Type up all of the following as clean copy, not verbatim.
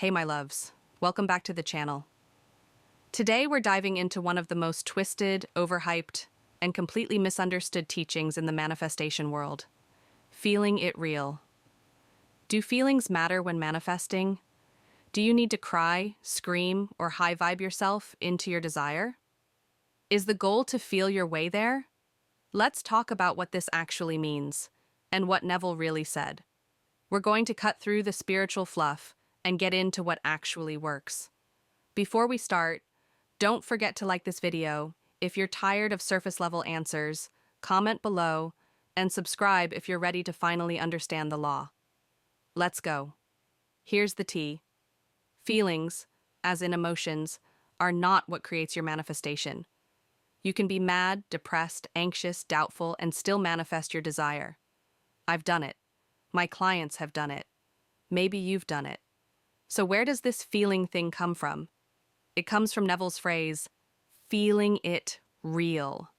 Hey my loves, welcome back to the channel. Today we're diving into one of the most twisted, overhyped, and completely misunderstood teachings in the manifestation world. Feeling it real. Do feelings matter when manifesting? Do you need to cry, scream, or high vibe yourself into your desire? Is the goal to feel your way there? Let's talk about what this actually means, and what Neville really said. We're going to cut through the spiritual fluff and get into what actually works. Before we start, don't forget to like this video. If you're tired of surface-level answers, comment below, and subscribe if you're ready to finally understand the law. Let's go. Here's the tea. Feelings, as in emotions, are not what creates your manifestation. You can be mad, depressed, anxious, doubtful, and still manifest your desire. I've done it. My clients have done it. Maybe you've done it. So where does this feeling thing come from? It comes from Neville's phrase, feeling it real.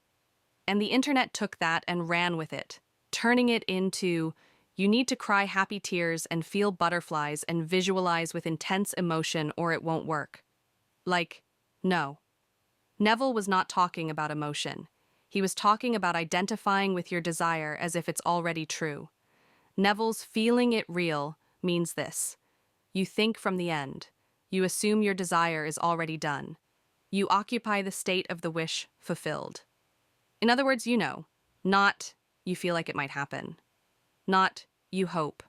And the internet took that and ran with it, turning it into, you need to cry happy tears and feel butterflies and visualize with intense emotion or it won't work. Like, no. Neville was not talking about emotion. He was talking about identifying with your desire as if it's already true. Neville's feeling it real means this. You think from the end. You assume your desire is already done. You occupy the state of the wish fulfilled. In other words, you know, not you feel like it might happen. Not you hope.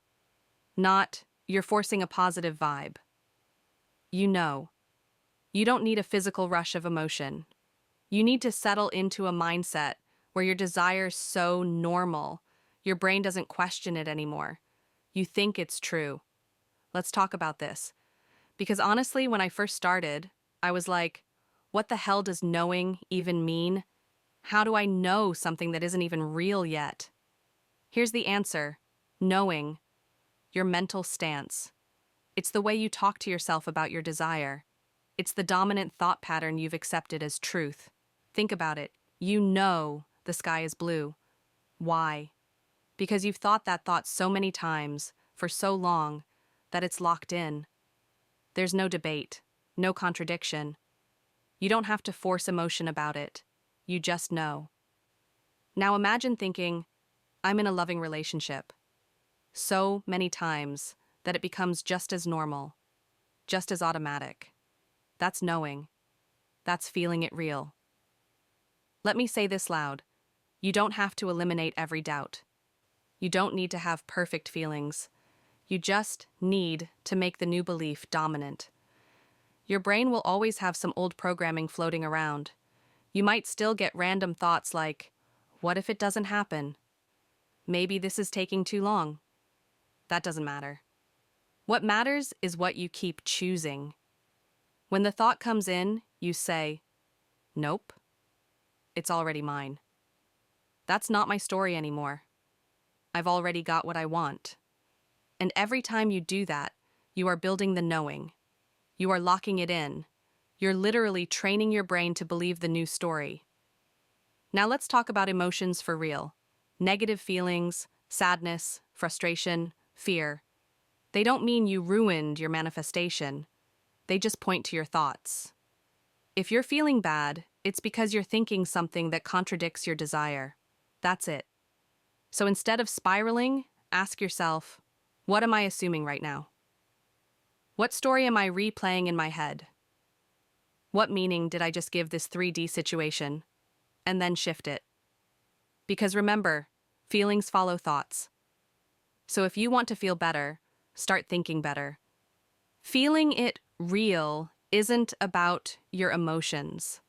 Not you're forcing a positive vibe. You know. You don't need a physical rush of emotion. You need to settle into a mindset where your desire's so normal, your brain doesn't question it anymore. You think it's true. Let's talk about this. Because honestly, when I first started, I was like, what the hell does knowing even mean? How do I know something that isn't even real yet? Here's the answer. Knowing. Your mental stance. It's the way you talk to yourself about your desire. It's the dominant thought pattern you've accepted as truth. Think about it. You know the sky is blue. Why? Because you've thought that thought so many times, for so long, that it's locked in. There's no debate, no contradiction. You don't have to force emotion about it. You just know. Now imagine thinking, I'm in a loving relationship. So many times that it becomes just as normal, just as automatic. That's knowing. That's feeling it real. Let me say this loud. You don't have to eliminate every doubt. You don't need to have perfect feelings. You just need to make the new belief dominant. Your brain will always have some old programming floating around. You might still get random thoughts like, what if it doesn't happen? Maybe this is taking too long. That doesn't matter. What matters is what you keep choosing. When the thought comes in, you say, nope, it's already mine. That's not my story anymore. I've already got what I want. And every time you do that, you are building the knowing. You are locking it in. You're literally training your brain to believe the new story. Now let's talk about emotions for real. Negative feelings, sadness, frustration, fear. They don't mean you ruined your manifestation. They just point to your thoughts. If you're feeling bad, it's because you're thinking something that contradicts your desire. That's it. So instead of spiraling, ask yourself, what am I assuming right now? What story am I replaying in my head? What meaning did I just give this 3D situation? And then shift it. Because remember, feelings follow thoughts. So if you want to feel better, start thinking better. Feeling it real isn't about your emotions.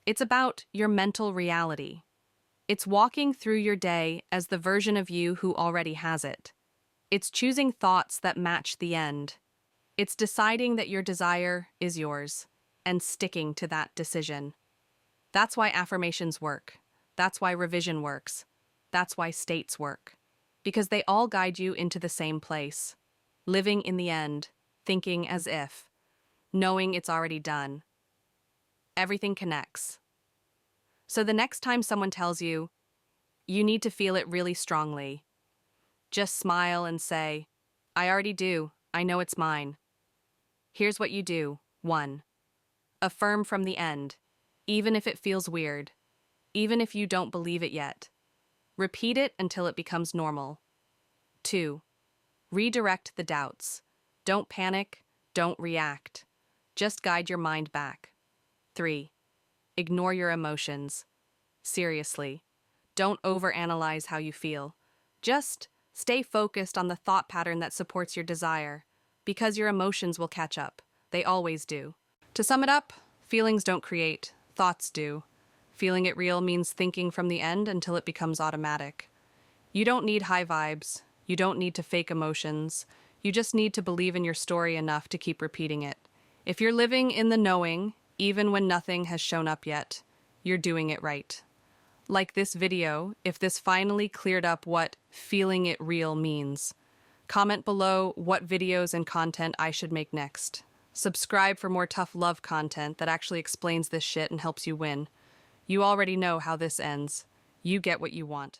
It's about your mental reality. It's walking through your day as the version of you who already has it. It's choosing thoughts that match the end. It's deciding that your desire is yours and sticking to that decision. That's why affirmations work. That's why revision works. That's why states work. Because they all guide you into the same place. Living in the end, thinking as if, knowing it's already done. Everything connects. So the next time someone tells you, you need to feel it really strongly, just smile and say, I already do. I know it's mine. Here's what you do. 1. Affirm from the end, even if it feels weird, even if you don't believe it yet. Repeat it until it becomes normal. 2. Redirect the doubts. Don't panic, don't react. Just guide your mind back. 3. Ignore your emotions. Seriously, don't overanalyze how you feel. Just stay focused on the thought pattern that supports your desire, because your emotions will catch up. They always do. To sum it up, feelings don't create, thoughts do. Feeling it real means thinking from the end until it becomes automatic. You don't need high vibes. You don't need to fake emotions. You just need to believe in your story enough to keep repeating it. If you're living in the knowing, even when nothing has shown up yet, you're doing it right. Like this video, if this finally cleared up what feeling it real means. Comment below what videos and content I should make next. Subscribe for more tough love content that actually explains this shit and helps you win. You already know how this ends. You get what you want.